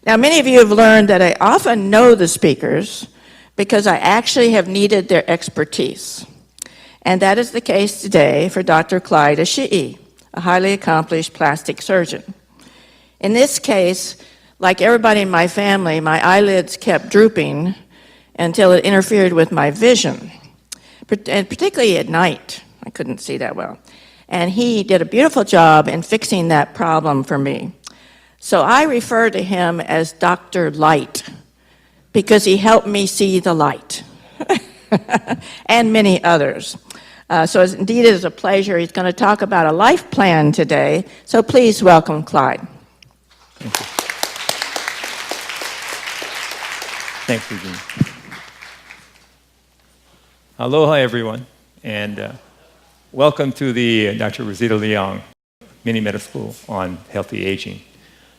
Now, many of you have learned that I often know the speakers because I actually have needed their expertise. And that is the case today for Dr. Clyde Ishii, a highly accomplished plastic surgeon. In this case, like everybody in my family, my eyelids kept drooping until it interfered with my vision, and particularly at night. I couldn't see that well. And he did a beautiful job in fixing that problem for me. So I refer to him as Dr. Light because he helped me see the light and many others. So indeed it is a pleasure. He's going to talk about a life plan today. So please welcome Clyde. Thank you. Thanks, Eugene. Aloha, everyone, and welcome to the Dr. Rosita Leong Mini Medical School on Healthy Aging.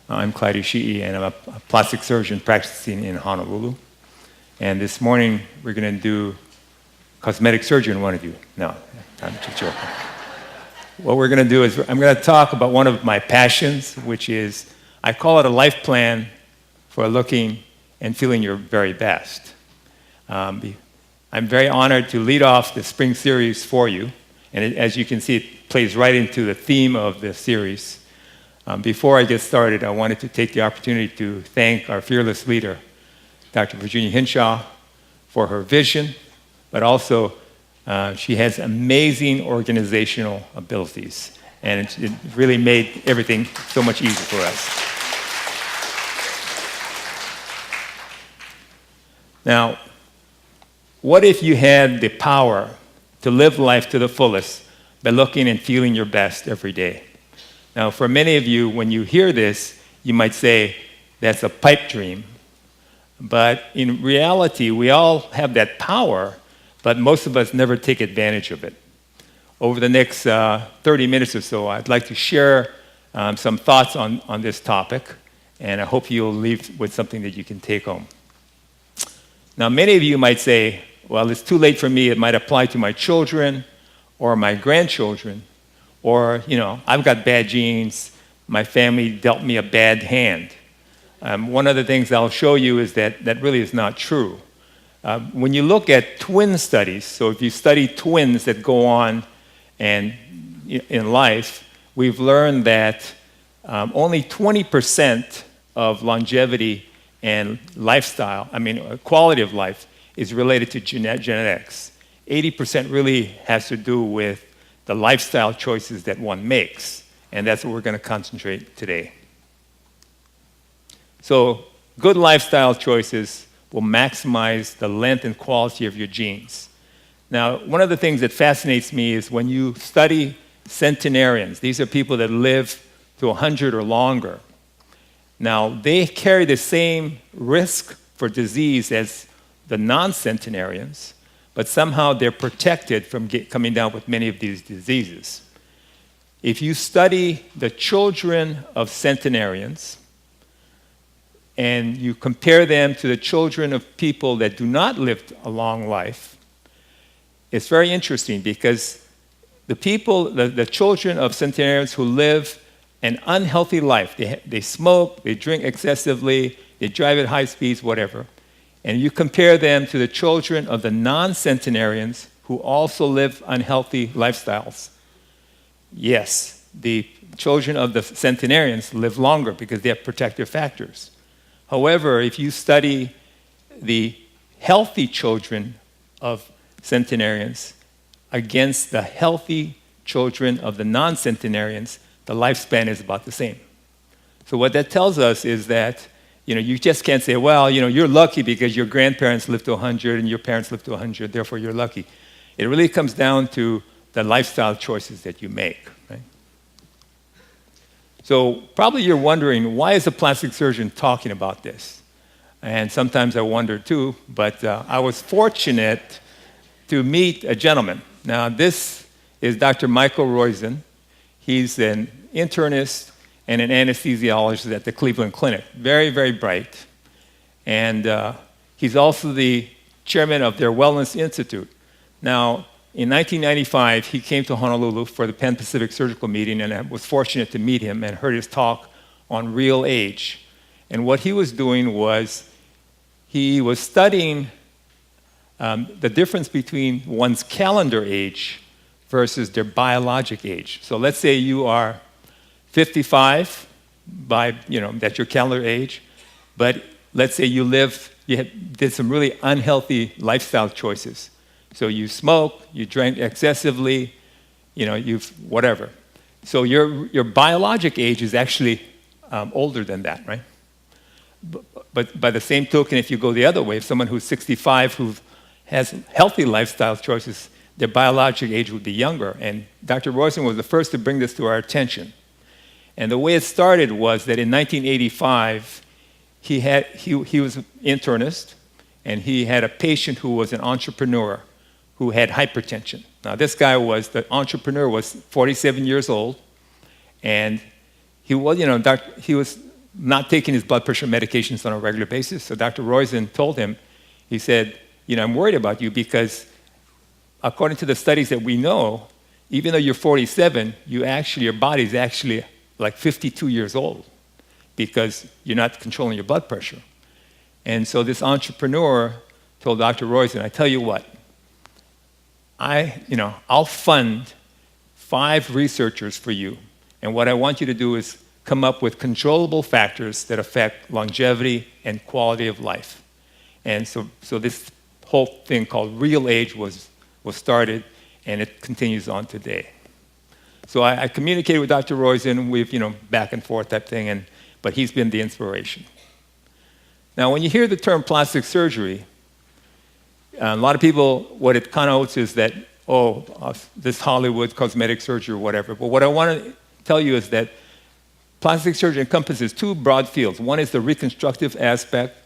I'm Clyde Ishii, and I'm a plastic surgeon practicing in Honolulu. And this morning, we're going to do cosmetic surgery on one of you. No, I'm just joking. What we're going to do is I'm going to talk about one of my passions, which is, I call it a life plan for looking and feeling your very best. I'm very honored to lead off the spring series for you. And as you can see, it plays right into the theme of the series. Before I get started, I wanted to take the opportunity to thank our fearless leader, Dr. Virginia Hinshaw, for her vision, but also she has amazing organizational abilities, and it really made everything so much easier for us. Now, what if you had the power to live life to the fullest by looking and feeling your best every day? Now, for many of you, when you hear this, you might say, that's a pipe dream. But in reality, we all have that power, but most of us never take advantage of it. Over the next 30 minutes or so, I'd like to share some thoughts on this topic, and I hope you'll leave with something that you can take home. Now, many of you might say, well, it's too late for me. It might apply to my children or my grandchildren. Or, I've got bad genes, my family dealt me a bad hand. One of the things I'll show you is that really is not true. When you look at twin studies, so if you study twins that go on and in life, we've learned that only 20% of longevity and lifestyle, quality of life, is related to genetics. 80% really has to do with the lifestyle choices that one makes, and that's what we're going to concentrate today. So, good lifestyle choices will maximize the length and quality of your genes. Now, one of the things that fascinates me is when you study centenarians. These are people that live to 100 or longer. Now, they carry the same risk for disease as the non-centenarians, but somehow they're protected from coming down with many of these diseases. If you study the children of centenarians and you compare them to the children of people that do not live a long life, it's very interesting because the children of centenarians who live an unhealthy life, they smoke, they drink excessively, they drive at high speeds, whatever, and you compare them to the children of the non-centenarians who also live unhealthy lifestyles. Yes, the children of the centenarians live longer because they have protective factors. However, if you study the healthy children of centenarians against the healthy children of the non-centenarians, the lifespan is about the same. So what that tells us is that you just can't say, well, you're lucky because your grandparents lived to 100 and your parents lived to 100, therefore you're lucky. It really comes down to the lifestyle choices that you make, right? So probably you're wondering, why is a plastic surgeon talking about this? And sometimes I wonder too, but I was fortunate to meet a gentleman. Now this is Dr. Michael Roizen. He's an internist and an anesthesiologist at the Cleveland Clinic. Very, very bright. And he's also the chairman of their Wellness Institute. Now, in 1995, he came to Honolulu for the Pan Pacific Surgical Meeting, and I was fortunate to meet him and heard his talk on real age. And what he was doing was he was studying the difference between one's calendar age versus their biologic age. So let's say you are 55 that's your calendar age, but let's say you did some really unhealthy lifestyle choices. So you smoke, you drank excessively, you've whatever. So your biologic age is actually older than that, right? But by the same token, if you go the other way, if someone who's 65 who has healthy lifestyle choices, their biologic age would be younger. And Dr. Roizen was the first to bring this to our attention. And the way it started was that in 1985, he was an internist, and he had a patient who was an entrepreneur who had hypertension. Now, the entrepreneur was 47 years old, and he was not taking his blood pressure medications on a regular basis. So Dr. Roizen told him, he said, I'm worried about you because according to the studies that we know, even though you're 47, your body's actually like 52 years old because you're not controlling your blood pressure. And so this entrepreneur told Dr. Roizen, I tell you what, I'll fund 5 researchers for you. And what I want you to do is come up with controllable factors that affect longevity and quality of life. And so this whole thing called Real Age was started, and it continues on today. So I communicated with Dr. Roizen, we've, back and forth type thing, but he's been the inspiration. Now, when you hear the term plastic surgery, a lot of people, what it connotes is that, this Hollywood cosmetic surgery or whatever. But what I want to tell you is that plastic surgery encompasses 2 broad fields. One is the reconstructive aspect,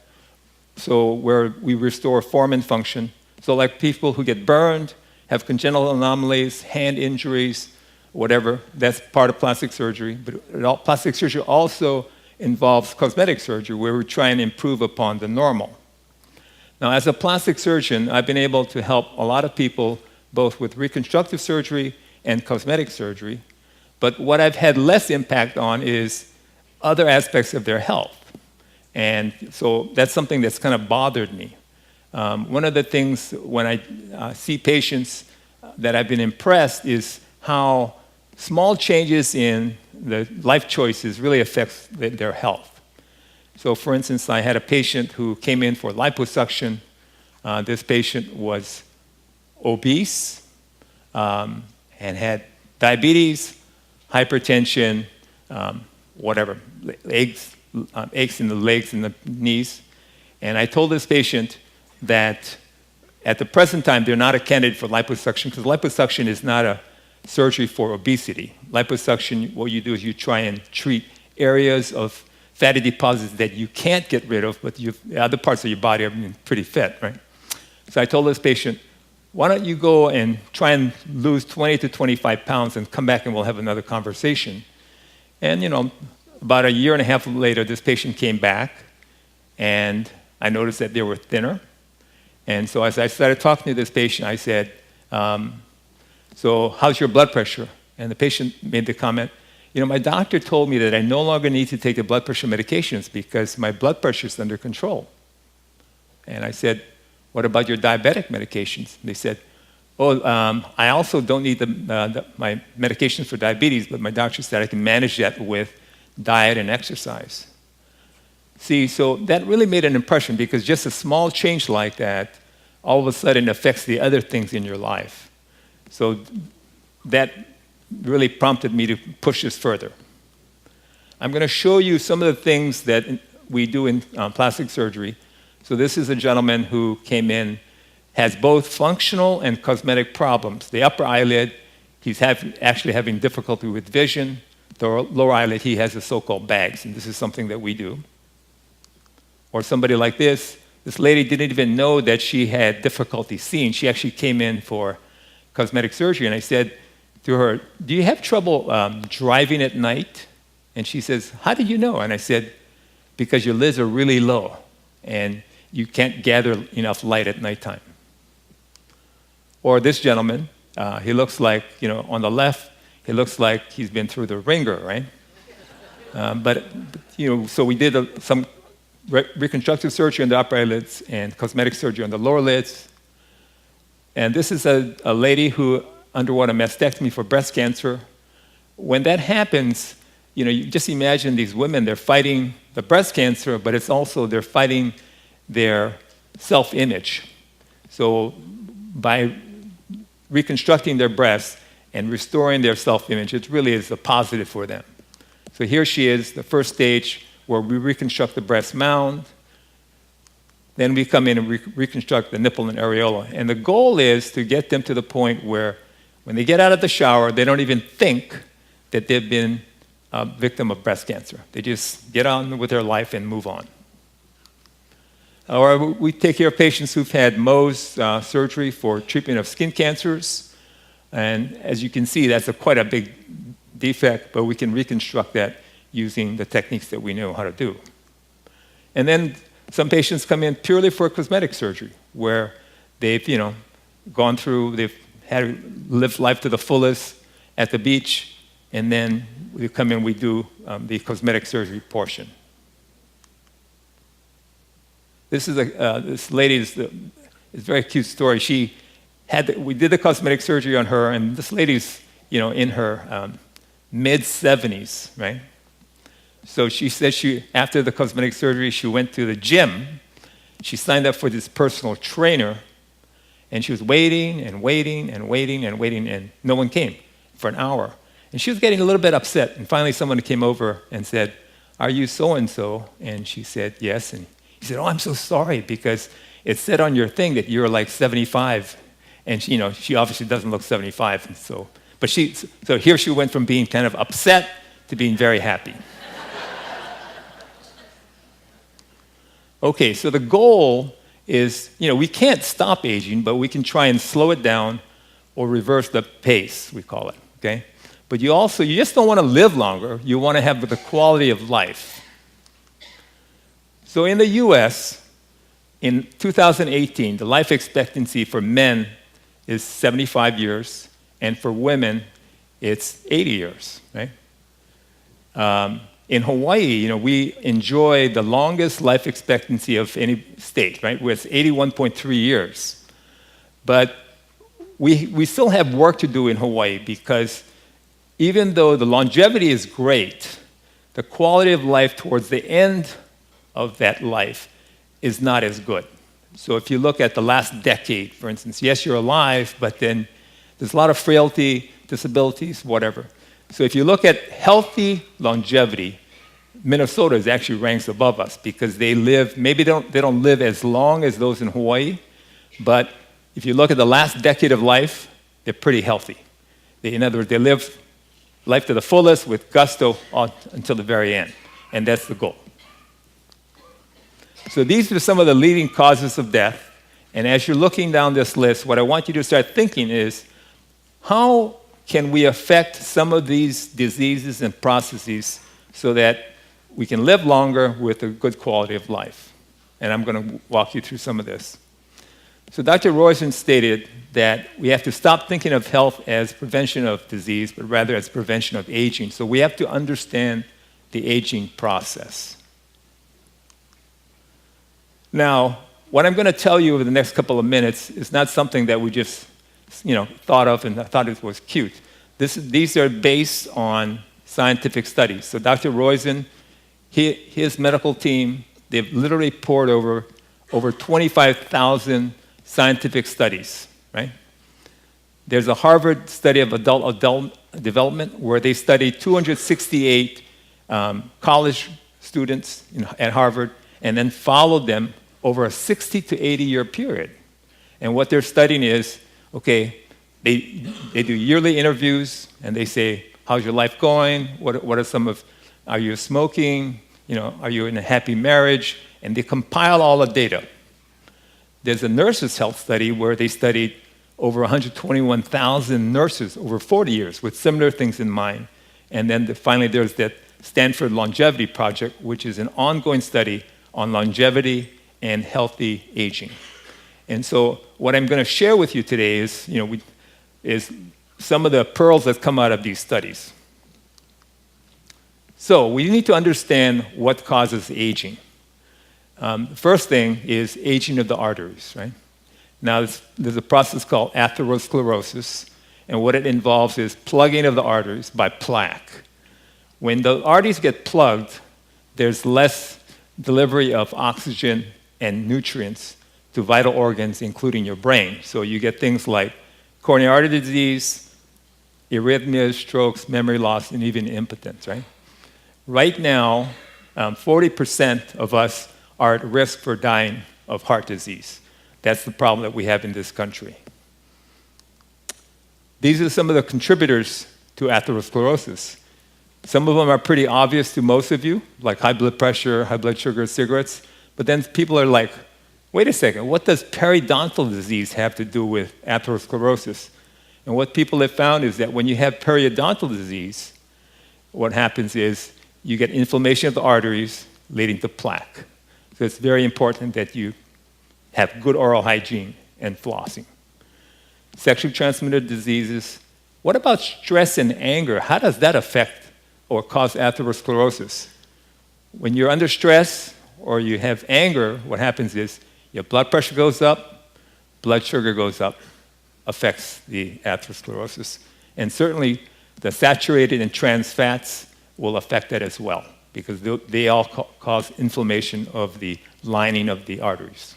so where we restore form and function. So like people who get burned, have congenital anomalies, hand injuries, whatever, that's part of plastic surgery. But plastic surgery also involves cosmetic surgery, where we try and improve upon the normal. Now, as a plastic surgeon, I've been able to help a lot of people, both with reconstructive surgery and cosmetic surgery. But what I've had less impact on is other aspects of their health. And so that's something that's kind of bothered me. One of the things when I see patients that I've been impressed is how small changes in the life choices really affects their health. So for instance, I had a patient who came in for liposuction. This patient was obese and had diabetes, hypertension, aches in the legs and the knees. And I told this patient that at the present time, they're not a candidate for liposuction because liposuction is not a surgery for obesity. Liposuction, what you do is you try and treat areas of fatty deposits that you can't get rid of, but other parts of your body are pretty fit, right? So I told this patient, why don't you go and try and lose 20 to 25 pounds and come back and we'll have another conversation. And, about a year and a half later, this patient came back, and I noticed that they were thinner. And so as I started talking to this patient, I said, so how's your blood pressure? And the patient made the comment, my doctor told me that I no longer need to take the blood pressure medications because my blood pressure is under control. And I said, what about your diabetic medications? They said, I also don't need my medications for diabetes, but my doctor said I can manage that with diet and exercise. See, so that really made an impression because just a small change like that all of a sudden affects the other things in your life. So that really prompted me to push this further. I'm going to show you some of the things that we do in plastic surgery. So this is a gentleman who came in, has both functional and cosmetic problems. The upper eyelid, he's actually having difficulty with vision. The lower eyelid, he has the so-called bags, and this is something that we do. Or somebody like this lady didn't even know that she had difficulty seeing. She actually came in for cosmetic surgery, and I said to her, do you have trouble driving at night? And she says, how did you know? And I said, because your lids are really low, and you can't gather enough light at nighttime. Or this gentleman, he looks like, on the left, he looks like he's been through the ringer, right? So we did some reconstructive surgery on the upper eyelids and cosmetic surgery on the lower lids. And this is a lady who underwent a mastectomy for breast cancer. When that happens, you just imagine these women, they're fighting the breast cancer, but it's also they're fighting their self-image. So by reconstructing their breasts and restoring their self-image, it really is a positive for them. So here she is, the first stage where we reconstruct the breast mound. Then we come in and reconstruct the nipple and areola. And the goal is to get them to the point where when they get out of the shower, they don't even think that they've been a victim of breast cancer. They just get on with their life and move on. Or we take care of patients who've had Mohs surgery for treatment of skin cancers. And as you can see, that's quite a big defect, but we can reconstruct that using the techniques that we know how to do. And then some patients come in purely for cosmetic surgery, where they've, gone through, they've lived life to the fullest at the beach, and then we come in, we do the cosmetic surgery portion. This is this lady's a very cute story. We did the cosmetic surgery on her, and this lady's, in her mid-70s, right? So she said after the cosmetic surgery, she went to the gym. She signed up for this personal trainer, and she was waiting and waiting and waiting and waiting, and no one came for an hour. And she was getting a little bit upset, and finally someone came over and said, "Are you so-and-so?" And she said, "Yes." And he said, "Oh, I'm so sorry, because it said on your thing that you're like 75. And she obviously doesn't look 75. And so here she went from being kind of upset to being very happy. Okay, so the goal is, we can't stop aging, but we can try and slow it down or reverse the pace, we call it, okay? But you just don't want to live longer. You want to have the quality of life. So in the US, in 2018, the life expectancy for men is 75 years, and for women, it's 80 years, right? In Hawaii, we enjoy the longest life expectancy of any state, right? Where it's 81.3 years. But we still have work to do in Hawaii, because even though the longevity is great, the quality of life towards the end of that life is not as good. So if you look at the last decade, for instance, yes, you're alive, but then there's a lot of frailty, disabilities, whatever. So if you look at healthy longevity, Minnesota actually ranks above us, because they don't live as long as those in Hawaii, but if you look at the last decade of life, they're pretty healthy. In other words, they live life to the fullest with gusto until the very end, and that's the goal. So these are some of the leading causes of death, and as you're looking down this list, what I want you to start thinking is, how can we affect some of these diseases and processes so that we can live longer with a good quality of life? And I'm going to walk you through some of this. So Dr. Roizen stated that we have to stop thinking of health as prevention of disease, but rather as prevention of aging. So we have to understand the aging process. Now, what I'm going to tell you over the next couple of minutes is not something that we just, thought of and I thought it was cute. These are based on scientific studies. So Dr. Roizen, his medical team, they've literally poured over 25,000 scientific studies, right? There's a Harvard study of adult development where they studied 268 college students at Harvard and then followed them over a 60 to 80 year period. And what they're studying is, okay, they do yearly interviews and they say, how's your life going? What are are you smoking? Are you in a happy marriage? And they compile all the data. There's a nurses' health study where they studied over 121,000 nurses over 40 years with similar things in mind. And then finally there's that Stanford Longevity Project, which is an ongoing study on longevity and healthy aging. And so what I'm going to share with you today is some of the pearls that come out of these studies. So we need to understand what causes aging. The first thing is aging of the arteries, right? Now, there's a process called atherosclerosis, and what it involves is plugging of the arteries by plaque. When the arteries get plugged, there's less delivery of oxygen and nutrients to vital organs, including your brain. So you get things like coronary artery disease, arrhythmias, strokes, memory loss, and even impotence, right? Right now, 40% of us are at risk for dying of heart disease. That's the problem that we have in this country. These are some of the contributors to atherosclerosis. Some of them are pretty obvious to most of you, like high blood pressure, high blood sugar, cigarettes. But then people are like, wait a second, what does periodontal disease have to do with atherosclerosis? And what people have found is that when you have periodontal disease, what happens is you get inflammation of the arteries leading to plaque. So it's very important that you have good oral hygiene and flossing. Sexually transmitted diseases. What about stress and anger? How does that affect or cause atherosclerosis? When you're under stress or you have anger, what happens is your blood pressure goes up, blood sugar goes up, affects the atherosclerosis. And certainly the saturated and trans fats will affect that as well, because they all cause inflammation of the lining of the arteries.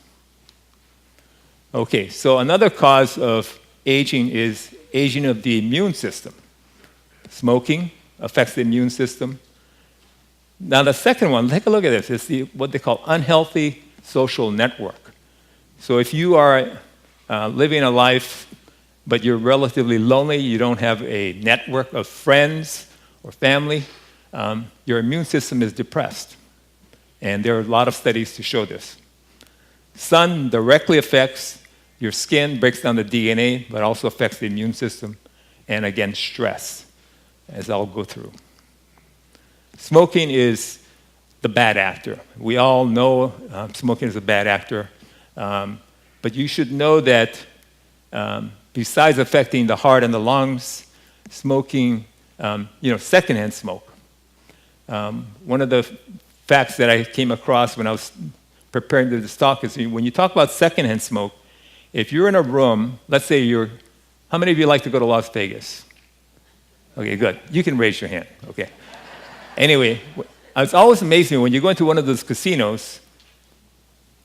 Okay, so another cause of aging is aging of the immune system. Smoking affects the immune system. Now the second one, take a look at this, is what they call unhealthy social network. So if you are living a life, but you're relatively lonely, you don't have a network of friends or family, your immune system is depressed. And there are a lot of studies to show this. Sun directly affects your skin, breaks down the DNA, but also affects the immune system. And again, stress, as I'll go through. Smoking is the bad actor. We all know smoking is a bad actor. But you should know that besides affecting the heart and the lungs, smoking, secondhand smoke. One of the facts that I came across when I was preparing this talk is when you talk about secondhand smoke, if you're in a room, let's say how many of you like to go to Las Vegas? Okay, good. You can raise your hand, okay. Anyway, it's always amazing when you go into one of those casinos,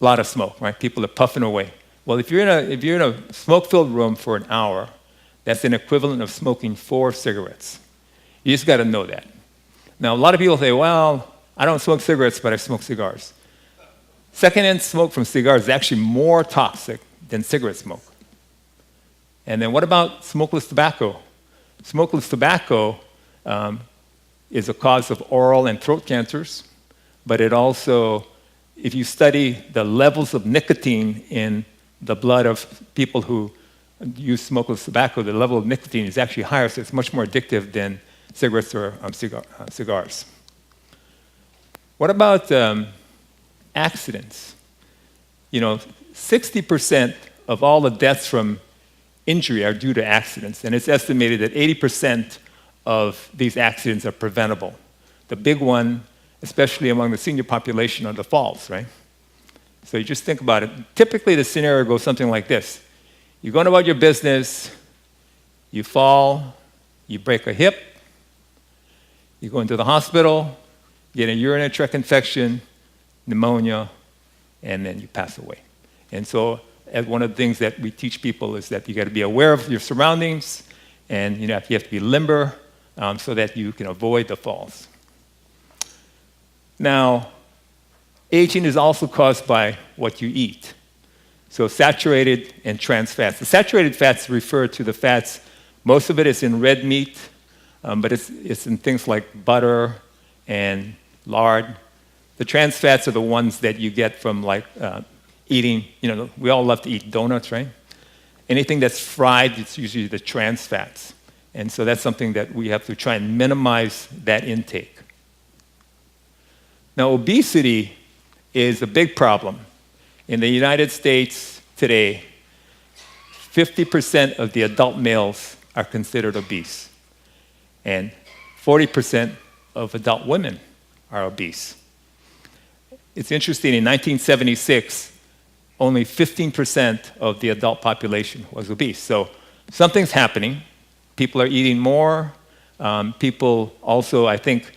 a lot of smoke, right? People are puffing away. Well, if you're in a smoke-filled room for an hour, that's an equivalent of smoking 4 cigarettes. You just got to know that. Now, a lot of people say, well, I don't smoke cigarettes, but I smoke cigars. Secondhand smoke from cigars is actually more toxic than cigarette smoke. And then what about smokeless tobacco? Smokeless tobacco is a cause of oral and throat cancers, but it also, if you study the levels of nicotine in the blood of people who use smokeless tobacco, the level of nicotine is actually higher, so it's much more addictive than cigarettes or cigars. What about accidents? 60% of all the deaths from injury are due to accidents, and it's estimated that 80% of these accidents are preventable. The big one, especially among the senior population, are the falls, right? So you just think about it. Typically, the scenario goes something like this. You're going about your business, you fall, you break a hip, you go into the hospital, get a urinary tract infection, pneumonia, and then you pass away. And so one of the things that we teach people is that you got to be aware of your surroundings, and you have to be limber so that you can avoid the falls. Now, aging is also caused by what you eat. So saturated and trans fats. The saturated fats refer to the fats, most of it is in red meat, but it's in things like butter and lard. The trans fats are the ones that you get from eating, we all love to eat donuts, right? Anything that's fried, it's usually the trans fats. And so that's something that we have to try and minimize that intake. Now, obesity is a big problem. In the United States today, 50% of the adult males are considered obese, and 40% of adult women are obese. It's interesting, in 1976, only 15% of the adult population was obese. So something's happening. People are eating more. People also, I think,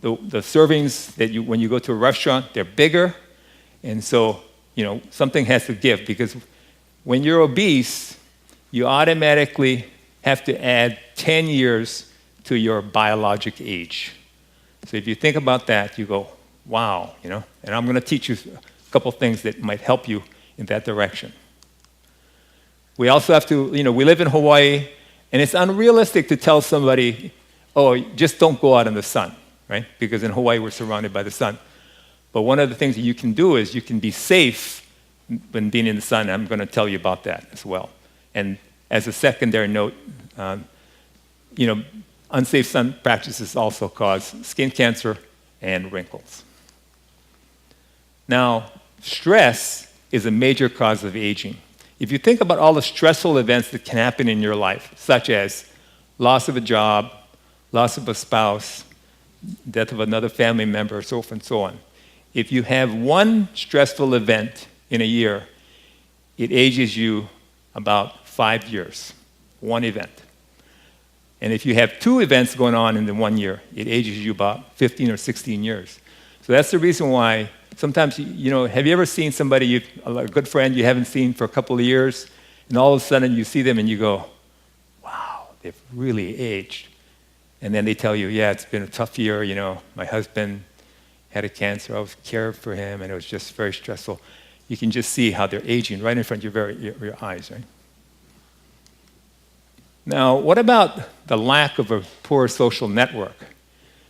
the servings that when you go to a restaurant, they're bigger. And so, something has to give, because when you're obese, you automatically have to add 10 years to your biologic age. So if you think about that, you go, wow, and I'm going to teach you a couple things that might help you in that direction. We also have to, we live in Hawaii, and it's unrealistic to tell somebody, oh, just don't go out in the sun, right? Because in Hawaii, we're surrounded by the sun. But one of the things that you can do is you can be safe when being in the sun. I'm going to tell you about that as well. And as a secondary note, unsafe sun practices also cause skin cancer and wrinkles. Now, stress is a major cause of aging. If you think about all the stressful events that can happen in your life, such as loss of a job, loss of a spouse, death of another family member, so forth and so on. If you have one stressful event in a year, it ages you about 5 years, one event. And if you have two events going on in the 1 year, it ages you about 15 or 16 years. So that's the reason why sometimes, have you ever seen somebody, a good friend you haven't seen for a couple of years, and all of a sudden you see them and you go, wow, they've really aged. And then they tell you, yeah, it's been a tough year, my husband had a cancer, I was caring for him, and it was just very stressful. You can just see how they're aging right in front of your eyes, right? Now, what about the lack of a poor social network?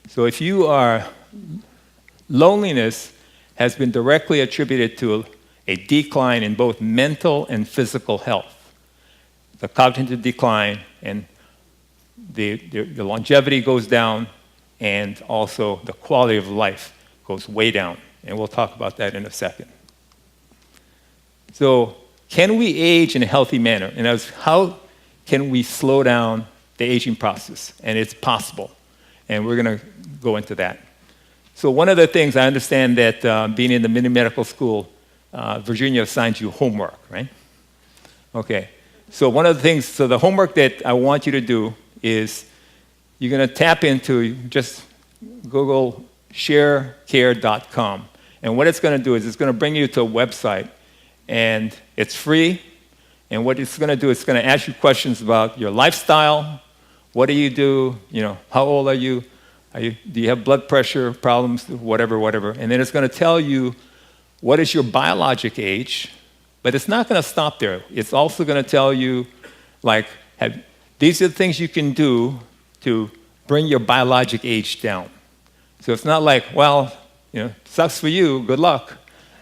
So if you are, loneliness has been directly attributed to a decline in both mental and physical health. The cognitive decline and the longevity goes down, and also the quality of life goes way down. And we'll talk about that in a second. So, can we age in a healthy manner? And how can we slow down the aging process? And it's possible. And we're going to go into that. So one of the things, I understand that being in the mini medical school, Virginia assigns you homework, right? Okay. So one of the things, the homework that I want you to do is you're going to tap into, just Google sharecare.com. And what it's going to do is it's going to bring you to a website, and it's free. And what it's going to do is it's going to ask you questions about your lifestyle. What do you do? How old are you? Do you have blood pressure problems? Whatever. And then it's going to tell you what is your biologic age. But it's not going to stop there. It's also going to tell you, these are the things you can do to bring your biologic age down. So it's not like, well, sucks for you, good luck.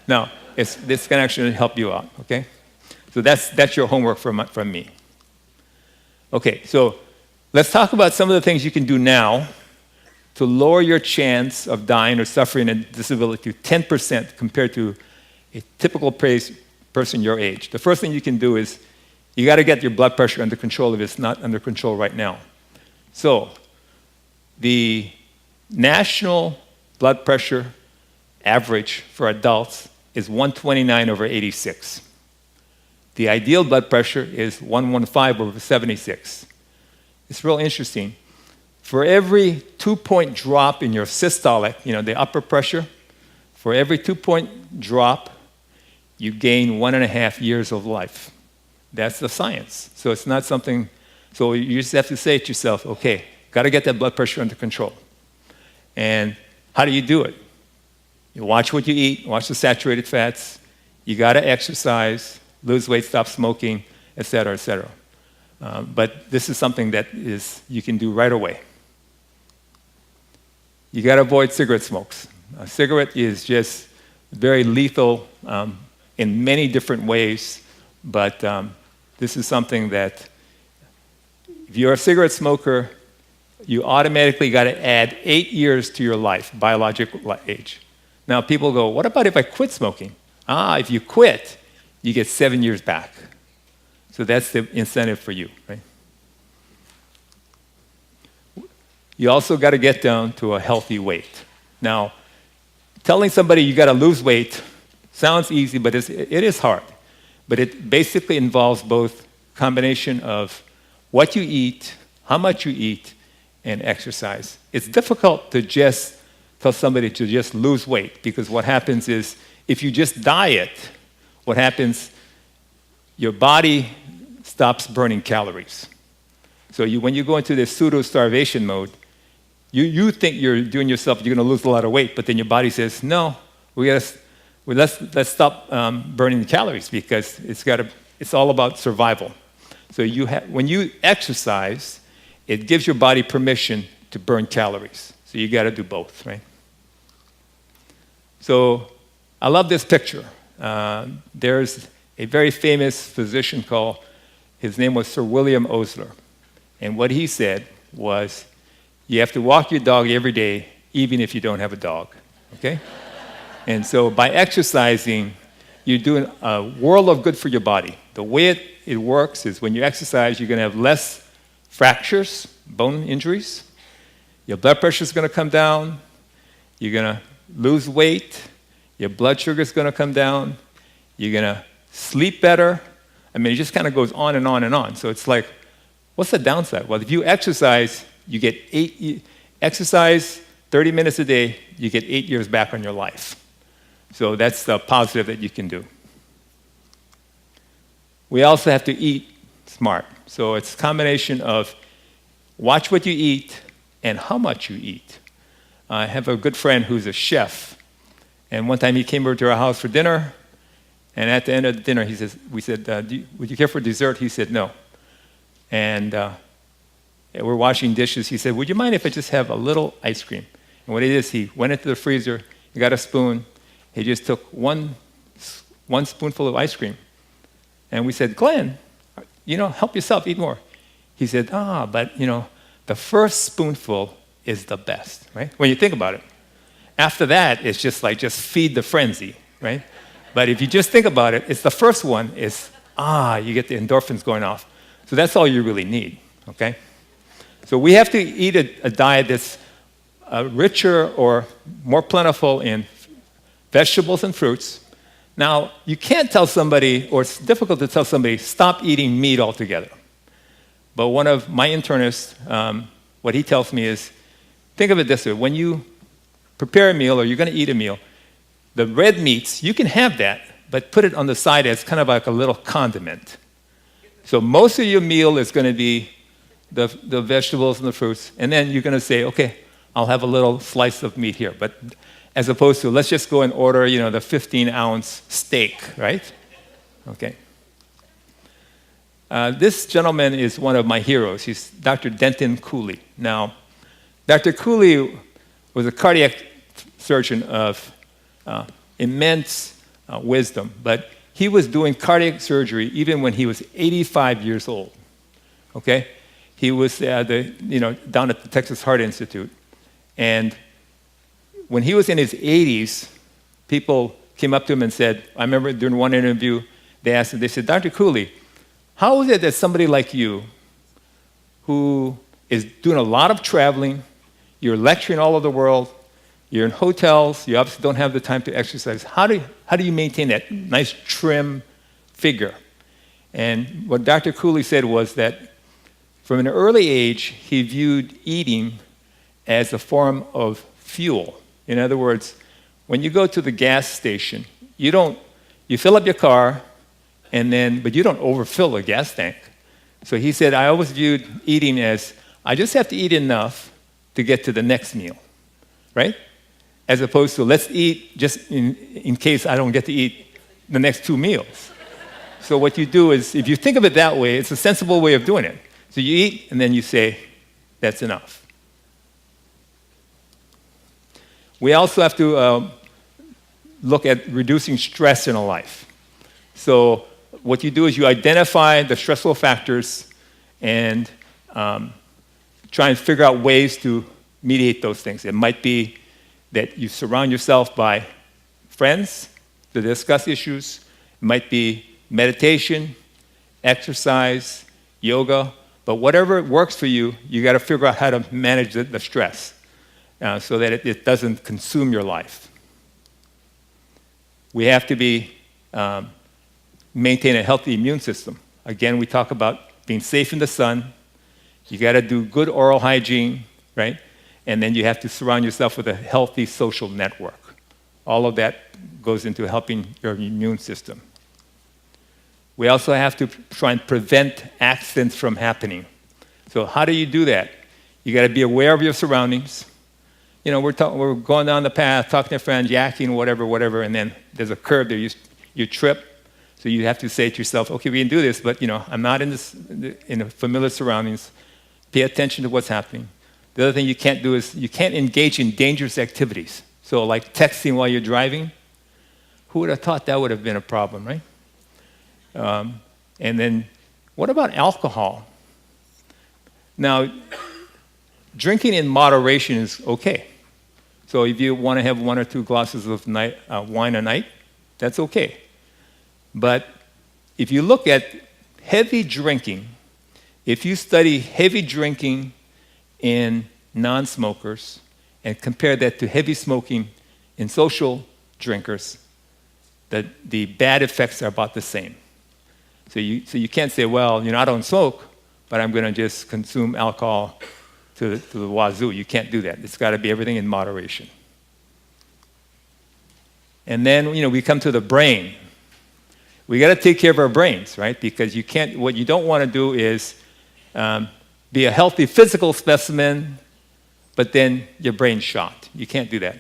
No, this can actually help you out, okay? So that's your homework from me. Okay, so let's talk about some of the things you can do now to lower your chance of dying or suffering a disability to 10% compared to a typical person your age. The first thing you can do is you got to get your blood pressure under control if it's not under control right now. So the national blood pressure average for adults is 129/86. The ideal blood pressure is 115/76. It's real interesting. For every 2-point drop in your systolic, the upper pressure, for every 2-point drop, you gain 1.5 years of life. That's the science. So it's not something, so you just have to say to yourself, okay, got to get that blood pressure under control. And how do you do it? You watch what you eat, watch the saturated fats, you got to exercise, lose weight, stop smoking, et cetera, et cetera. But this is something that you can do right away. You got to avoid cigarette smokes. A cigarette is just very lethal in many different ways, but this is something that if you're a cigarette smoker, you automatically got to add 8 years to your life, biological age. Now people go, what about if I quit smoking? If you quit, you get 7 years back. So that's the incentive for you, right? You also got to get down to a healthy weight. Now, telling somebody you got to lose weight sounds easy, but it is hard. But it basically involves both combination of what you eat, how much you eat, and exercise. It's difficult to just tell somebody to just lose weight, because what happens is if you just diet, what happens, your body stops burning calories. So when you go into this pseudo-starvation mode, you think you're doing yourself, you're going to lose a lot of weight, but then your body says, no, let's stop burning the calories, because it's all about survival. So when you exercise, it gives your body permission to burn calories. So you got to do both, right? So I love this picture. There's a very famous physician his name was Sir William Osler. And what he said was, you have to walk your dog every day, even if you don't have a dog, okay? And so by exercising, you're doing a world of good for your body. The way it works is when you exercise, you're going to have less fractures, bone injuries. Your blood pressure is going to come down. You're going to lose weight. Your blood sugar is going to come down. You're going to sleep better. I mean, it just kind of goes on and on and on. So it's like, what's the downside? Well, if you exercise, exercise 30 minutes a day, you get 8 years back on your life. So that's the positive that you can do. We also have to eat smart. So it's a combination of watch what you eat and how much you eat. I have a good friend who's a chef. And one time he came over to our house for dinner. And at the end of the dinner, we said, would you care for dessert? He said, no. And we're washing dishes. He said, would you mind if I just have a little ice cream? And what he did is he went into the freezer, he got a spoon, he just took one spoonful of ice cream. And we said, Glenn, help yourself, eat more. He said, but the first spoonful is the best, right? When you think about it. After that, it's just feed the frenzy, right? But if you just think about it, it's the first one is, you get the endorphins going off. So that's all you really need, okay? So we have to eat a diet that's richer or more plentiful in vegetables and fruits. Now, you can't tell somebody, or it's difficult to tell somebody, stop eating meat altogether. But one of my internists, what he tells me is, think of it this way. When you prepare a meal or you're going to eat a meal, the red meats, you can have that, but put it on the side as kind of like a little condiment. So most of your meal is going to be the vegetables and the fruits, and then you're going to say, okay, I'll have a little slice of meat here. But as opposed to, let's just go and order, the 15-ounce steak, right? Okay. This gentleman is one of my heroes. He's Dr. Denton Cooley. Now, Dr. Cooley was a cardiac surgeon of immense wisdom, but he was doing cardiac surgery even when he was 85 years old. Okay, he was down at the Texas Heart Institute, and when he was in his 80s, people came up to him and said, I remember during one interview, they said, Dr. Cooley, how is it that somebody like you, who is doing a lot of traveling, you're lecturing all over the world, you're in hotels, you obviously don't have the time to exercise, how do you maintain that nice trim figure? And what Dr. Cooley said was that from an early age, he viewed eating as a form of fuel. In other words, when you go to the gas station, you fill up your car, but you don't overfill the gas tank. So he said, I always viewed eating as, I just have to eat enough to get to the next meal, right? As opposed to, let's eat just in case I don't get to eat the next 2 meals. So what you do is, if you think of it that way, it's a sensible way of doing it. So you eat, and then you say, that's enough. We also have to look at reducing stress in our life. So what you do is you identify the stressful factors and try and figure out ways to mediate those things. It might be that you surround yourself by friends to discuss issues. It might be meditation, exercise, yoga, But whatever works for you, you got to figure out how to manage the stress so that it doesn't consume your life. We have to maintain a healthy immune system. Again, we talk about being safe in the sun. You got to do good oral hygiene, right? And then you have to surround yourself with a healthy social network. All of that goes into helping your immune system. We also have to try and prevent accidents from happening. So how do you do that? You got to be aware of your surroundings. You know, we're going down the path, talking to friends, yakking, whatever, and then there's a curve there. You trip. So you have to say to yourself, okay, we can do this, but I'm not in familiar surroundings. Pay attention to what's happening. The other thing you can't do is you can't engage in dangerous activities. So like texting while you're driving, who would have thought that would have been a problem, right? And then what about alcohol? Now, drinking in moderation is okay. So if you want to have 1 or 2 glasses of wine a night, that's okay. But if you look at heavy drinking, if you study heavy drinking in non-smokers and compare that to heavy smoking in social drinkers, the bad effects are about the same. So you can't say, well, I don't smoke, but I'm going to just consume alcohol to the wazoo. You can't do that. It's got to be everything in moderation. And then, we come to the brain. We got to take care of our brains, right? Because what you don't want to do is be a healthy physical specimen, but then your brain's shot. You can't do that.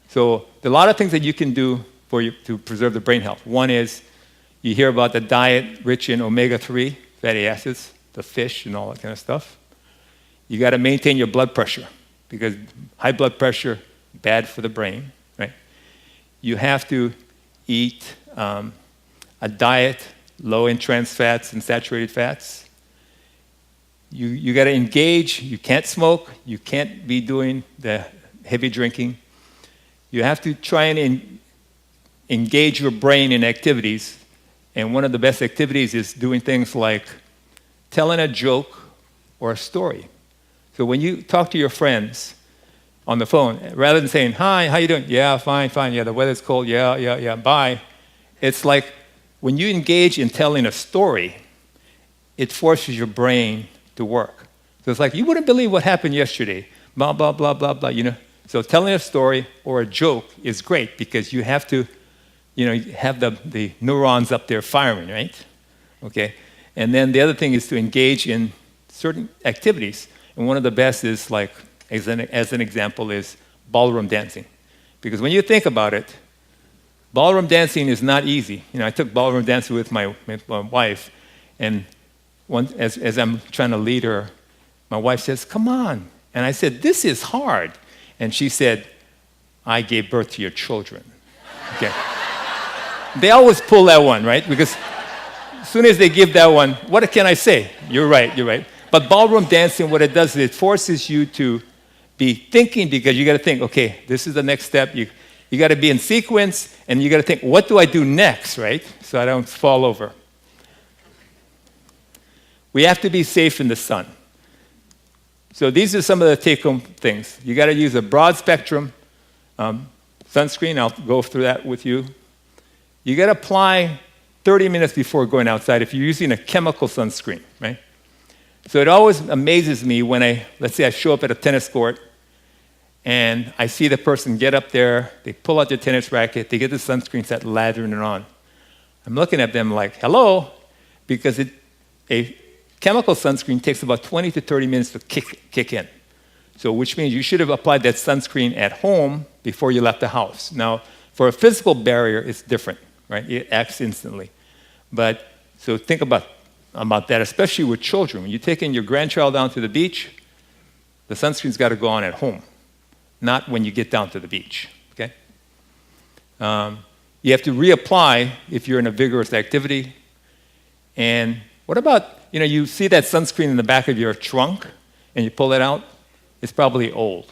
So there are a lot of things that you can do to preserve the brain health. One is you hear about the diet rich in omega-3 fatty acids, the fish and all that kind of stuff. You got to maintain your blood pressure because high blood pressure, bad for the brain, right? You have to eat a diet low in trans fats and saturated fats. You got to engage. You can't smoke. You can't be doing the heavy drinking. You have to try and engage your brain in activities. And one of the best activities is doing things like telling a joke or a story. So when you talk to your friends on the phone, rather than saying, hi, how you doing? Yeah, fine. Yeah, the weather's cold. Yeah, bye. It's like when you engage in telling a story, it forces your brain to work. So it's like, you wouldn't believe what happened yesterday. Blah, blah, blah, blah, blah, So telling a story or a joke is great because you have to, have the neurons up there firing, right? Okay? And then the other thing is to engage in certain activities. And one of the best is like, as an example, is ballroom dancing. Because when you think about it, ballroom dancing is not easy. I took ballroom dancing with my wife, and as I'm trying to lead her, my wife says, come on. And I said, this is hard. And she said, I gave birth to your children. Okay. They always pull that one, right? Because as soon as they give that one, what can I say? You're right. But ballroom dancing, what it does is it forces you to be thinking because you got to think, okay, this is the next step. You got to be in sequence, and you got to think, what do I do next, right? So I don't fall over. We have to be safe in the sun. So these are some of the take-home things. You got to use a broad spectrum sunscreen. I'll go through that with you. You got to apply 30 minutes before going outside if you're using a chemical sunscreen, right? So it always amazes me when let's say I show up at a tennis court and I see the person get up there, they pull out their tennis racket, they get the sunscreen set, lathering it on. I'm looking at them like, hello, because a chemical sunscreen takes about 20 to 30 minutes to kick in. So which means you should have applied that sunscreen at home before you left the house. Now, for a physical barrier, it's different, right? It acts instantly. But so think about that, especially with children. When you're taking your grandchild down to the beach, the sunscreen's got to go on at home, not when you get down to the beach, okay? You have to reapply if you're in a vigorous activity. And what about, you see that sunscreen in the back of your trunk, and you pull it out? It's probably old.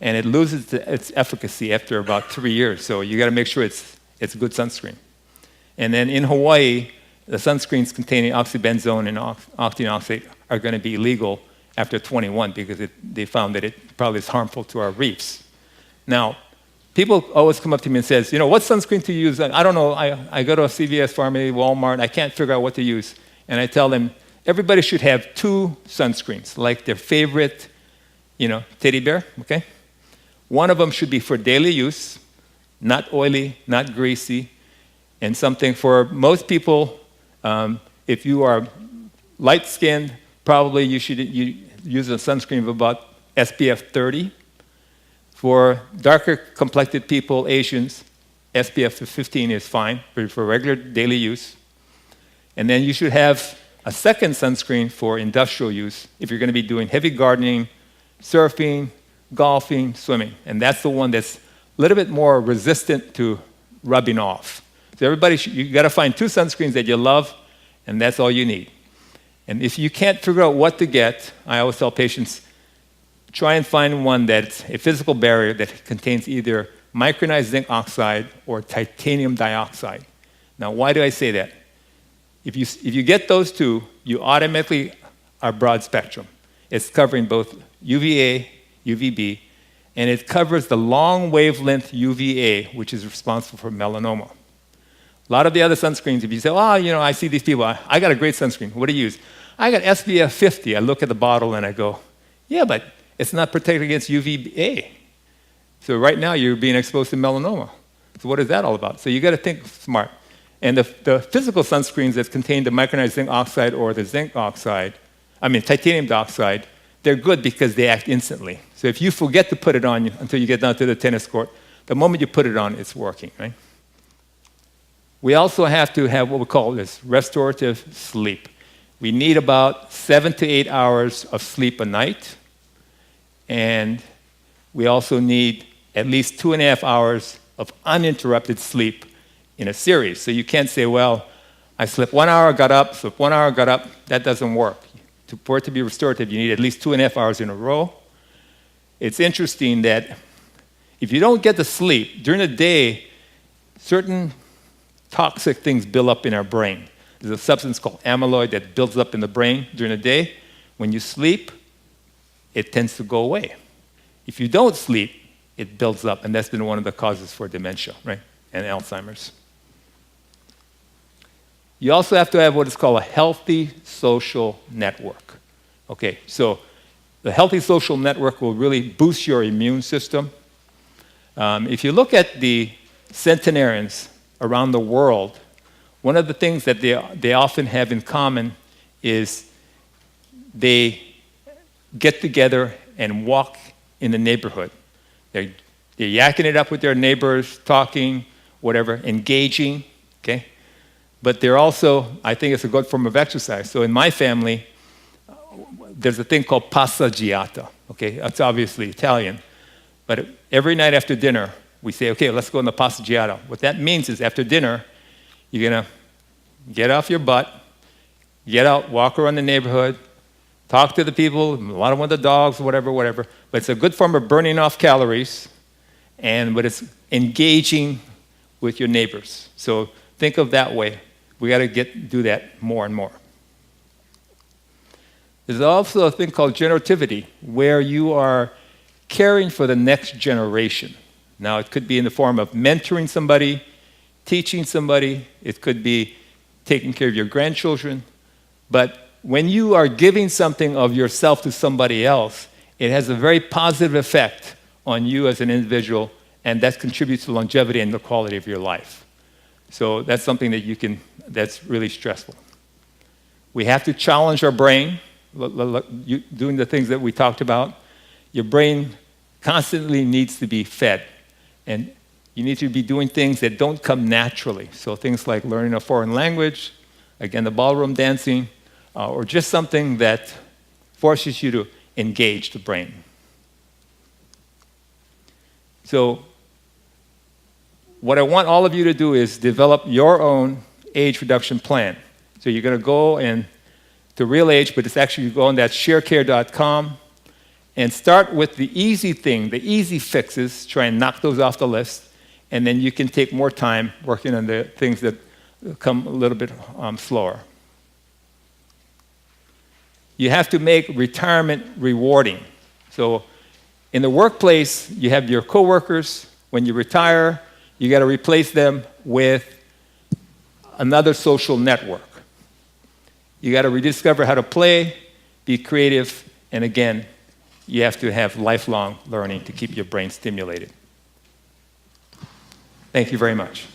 And it loses its efficacy after about 3 years. So you got to make sure it's good sunscreen. And then in Hawaii, the sunscreens containing oxybenzone and are going to be illegal after 21 because they found that it probably is harmful to our reefs. Now, people always come up to me and says, what sunscreen to use? I don't know. I go to a CVS, Pharmacy, Walmart. I can't figure out what to use. And I tell them, everybody should have 2 sunscreens, like their favorite, teddy bear, okay? One of them should be for daily use, not oily, not greasy, and something for most people. If you are light-skinned, probably you should use a sunscreen of about SPF 30. For darker complected people, Asians, SPF 15 is fine for regular daily use. And then you should have a second sunscreen for industrial use if you're going to be doing heavy gardening, surfing, golfing, swimming. And that's the one that's a little bit more resistant to rubbing off. So everybody, you got to find 2 sunscreens that you love, and that's all you need. And if you can't figure out what to get, I always tell patients, try and find one that's a physical barrier that contains either micronized zinc oxide or titanium dioxide. Now, why do I say that? If you get those 2, you automatically are broad spectrum. It's covering both UVA, UVB, and it covers the long wavelength UVA, which is responsible for melanoma. A lot of the other sunscreens, if you say, I see these people, I got a great sunscreen. What do you use? I got SPF 50. I look at the bottle and I go, yeah, but it's not protected against UVA. So right now you're being exposed to melanoma. So what is that all about? So you got to think smart. And the physical sunscreens that contain the micronized zinc oxide or the titanium dioxide, they're good because they act instantly. So if you forget to put it on until you get down to the tennis court, the moment you put it on, it's working, right? We also have to have what we call this restorative sleep. We need about 7 to 8 hours of sleep a night. And we also need at least 2.5 hours of uninterrupted sleep in a series. So you can't say, I slept 1 hour, got up, slept 1 hour, got up. That doesn't work. For it to be restorative, you need at least 2.5 hours in a row. It's interesting that if you don't get the sleep, during the day, certain toxic things build up in our brain. There's a substance called amyloid that builds up in the brain during the day. When you sleep, it tends to go away. If you don't sleep, it builds up, and that's been one of the causes for dementia, right, and Alzheimer's. You also have to have what is called a healthy social network. Okay, so the healthy social network will really boost your immune system. If you look at the centenarians around the world, one of the things that they often have in common is they get together and walk in the neighborhood. They're yakking it up with their neighbors, talking, whatever, engaging, okay? But they're also, I think it's a good form of exercise. So in my family, there's a thing called passeggiata, okay? That's obviously Italian. But every night after dinner, we say, okay, let's go on the passeggiata. What that means is after dinner, you're going to get off your butt, get out, walk around the neighborhood, talk to the people, a lot of them the dogs, whatever. But it's a good form of burning off calories, but it's engaging with your neighbors. So think of that way. We got to do that more and more. There's also a thing called generativity, where you are caring for the next generation. Now, it could be in the form of mentoring somebody, teaching somebody. It could be taking care of your grandchildren. But when you are giving something of yourself to somebody else, it has a very positive effect on you as an individual, and that contributes to longevity and the quality of your life. So that's something that that's really stressful. We have to challenge our brain, doing the things that we talked about. Your brain constantly needs to be fed, and you need to be doing things that don't come naturally. So things like learning a foreign language, again, the ballroom dancing, or just something that forces you to engage the brain. So what I want all of you to do is develop your own age reduction plan. So you're going to go to Real Age, but it's actually you go on that sharecare.com and start with the easy thing, the easy fixes, try and knock those off the list, and then you can take more time working on the things that come a little bit slower. You have to make retirement rewarding. So in the workplace, you have your coworkers. When you retire, you got to replace them with another social network. You got to rediscover how to play, be creative, and again, you have to have lifelong learning to keep your brain stimulated. Thank you very much.